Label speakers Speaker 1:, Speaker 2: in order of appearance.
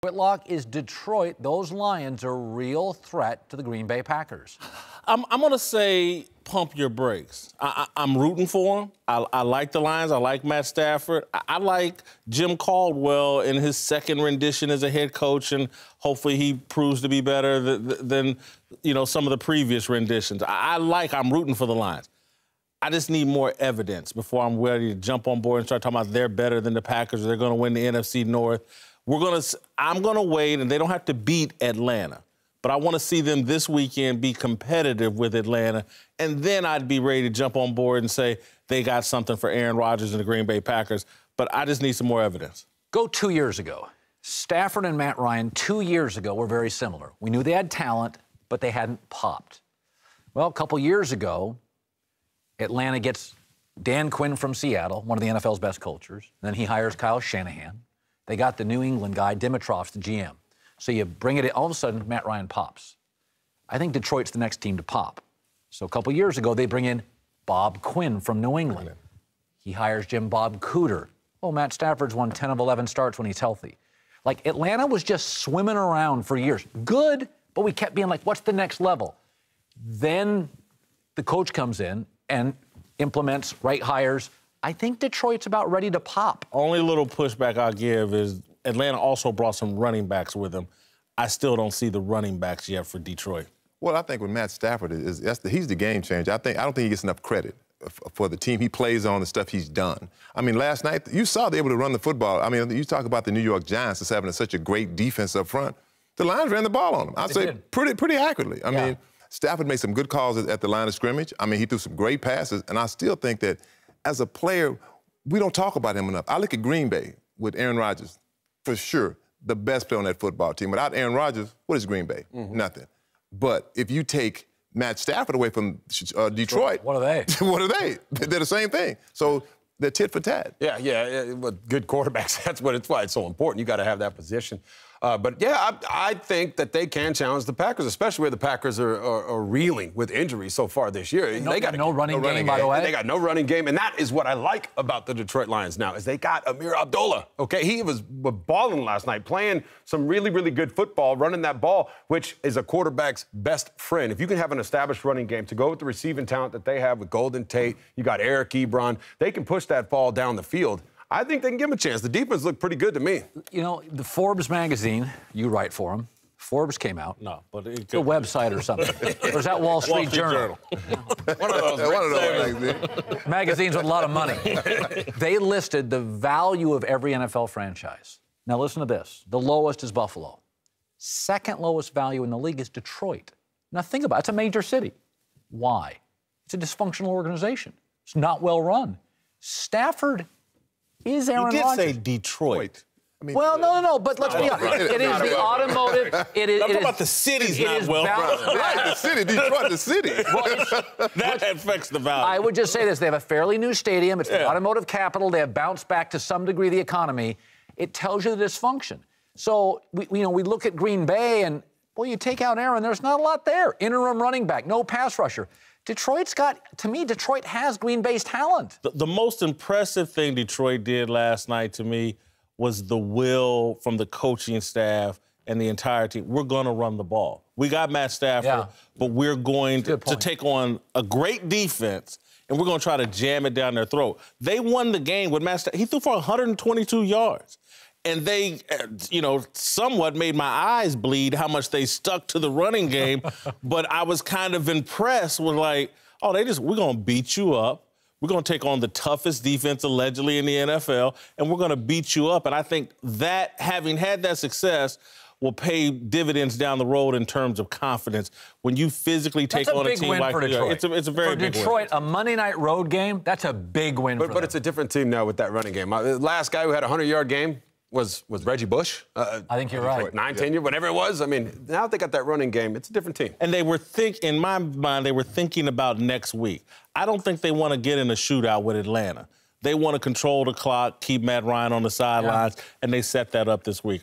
Speaker 1: Whitlock, is Detroit, those Lions, a real threat to the Green Bay Packers?
Speaker 2: I'm going to say pump your brakes. I'm rooting for them. I like the Lions. I like Matt Stafford. I like Jim Caldwell in his second rendition as a head coach, and hopefully he proves to be better than some of the previous renditions. I'm rooting for the Lions. I just need more evidence before I'm ready to jump on board and start talking about they're better than the Packers or they're going to win the NFC North. I'm going to wait, and they don't have to beat Atlanta. But I want to see them this weekend be competitive with Atlanta, and then I'd be ready to jump on board and say they got something for Aaron Rodgers and the Green Bay Packers. But I just need some more evidence.
Speaker 1: Go 2 years ago. Stafford and Matt Ryan 2 years ago were very similar. We knew they had talent, but they hadn't popped. Well, a couple years ago, Atlanta gets Dan Quinn from Seattle, one of the NFL's best coaches. Then he hires Kyle Shanahan. They got the New England guy, Dimitroff's the GM. So you bring it in, all of a sudden, Matt Ryan pops. I think Detroit's the next team to pop. So a couple years ago, they bring in Bob Quinn from New England. He hires Jim Bob Cooter. Oh, Matt Stafford's won 10 of 11 starts when he's healthy. Like, Atlanta was just swimming around for years. Good, but we kept being like, what's the next level? Then the coach comes in and implements right hires. I think Detroit's about ready to pop.
Speaker 2: Only little pushback I'll give is Atlanta also brought some running backs with them. I still don't see the running backs yet for Detroit.
Speaker 3: Well, I think with Matt Stafford, he's the game changer. I don't think he gets enough credit for the team he plays on, the stuff he's done. I mean, last night, you saw they were able to run the football. I mean, you talk about the New York Giants as having such a great defense up front. The Lions ran the ball on them. I'd say pretty accurately. I mean, Stafford made some good calls at the line of scrimmage. I mean, he threw some great passes, and I still think that as a player, we don't talk about him enough. I look at Green Bay with Aaron Rodgers, for sure, the best player on that football team. Without Aaron Rodgers, what is Green Bay? Nothing. But if you take Matt Stafford away from Detroit...
Speaker 1: What are they?
Speaker 3: What are they? They're the same thing. So they're tit for tat.
Speaker 4: Yeah, but good quarterbacks, that's why it's so important. You got to have that position. But, yeah, I think that they can challenge the Packers, especially where the Packers are reeling with injuries so far this year.
Speaker 1: They got no running game, by the way.
Speaker 4: They got no running game, and that is what I like about the Detroit Lions now, is they got Amir Abdullah, okay? He was balling last night, playing some really, really good football, running that ball, which is a quarterback's best friend. If you can have an established running game to go with the receiving talent that they have with Golden Tate, you got Eric Ebron, they can push that ball down the field. I think they can give him a chance. The defense looked pretty good to me.
Speaker 1: You know, the Forbes magazine, you write for them. Forbes came out.
Speaker 2: No, but
Speaker 1: the website or something. Or is that Wall Street Journal?
Speaker 2: One of those
Speaker 1: magazines with a lot of money. They listed the value of every NFL franchise. Now listen to this. The lowest is Buffalo. Second lowest value in the league is Detroit. Now think about it. It's a major city. Why? It's a dysfunctional organization. It's not well run. Stafford is Aaron Rodgers.
Speaker 2: You did say Detroit.
Speaker 1: I mean, well, no, but let's be honest. It is the automotive.
Speaker 2: I'm talking about the city's not well run.
Speaker 3: Right, the city, Detroit, the city.
Speaker 2: Well, that affects the value.
Speaker 1: I would just say this. They have a fairly new stadium. It's the automotive capital. They have bounced back to some degree the economy. It tells you the dysfunction. So, we look at Green Bay, and, well, you take out Aaron, there's not a lot there. Interim running back, no pass rusher. Detroit has Green Bay's talent.
Speaker 2: The most impressive thing Detroit did last night to me was the will from the coaching staff and the entire team. We're going to run the ball. We got Matt Stafford, but we're going to take on a great defense, and we're going to try to jam it down their throat. They won the game with Matt Stafford. He threw for 122 yards. And they, somewhat made my eyes bleed how much they stuck to the running game. But I was kind of impressed with, like, we're going to beat you up. We're going to take on the toughest defense allegedly in the NFL, and we're going to beat you up. And I think that, having had that success, will pay dividends down the road in terms of confidence when you physically take on a team like
Speaker 1: Detroit.
Speaker 2: It's a very big win.
Speaker 1: For Detroit, a Monday night road game, that's a big win for them.
Speaker 4: But it's a different team now with that running game. The last guy who had a 100-yard game was Reggie Bush.
Speaker 1: I think you're right.
Speaker 4: 9, 10 years, whatever it was. I mean, now they got that running game. It's a different team.
Speaker 2: And they were in my mind, they were thinking about next week. I don't think they want to get in a shootout with Atlanta. They want to control the clock, keep Matt Ryan on the sidelines, and they set that up this week.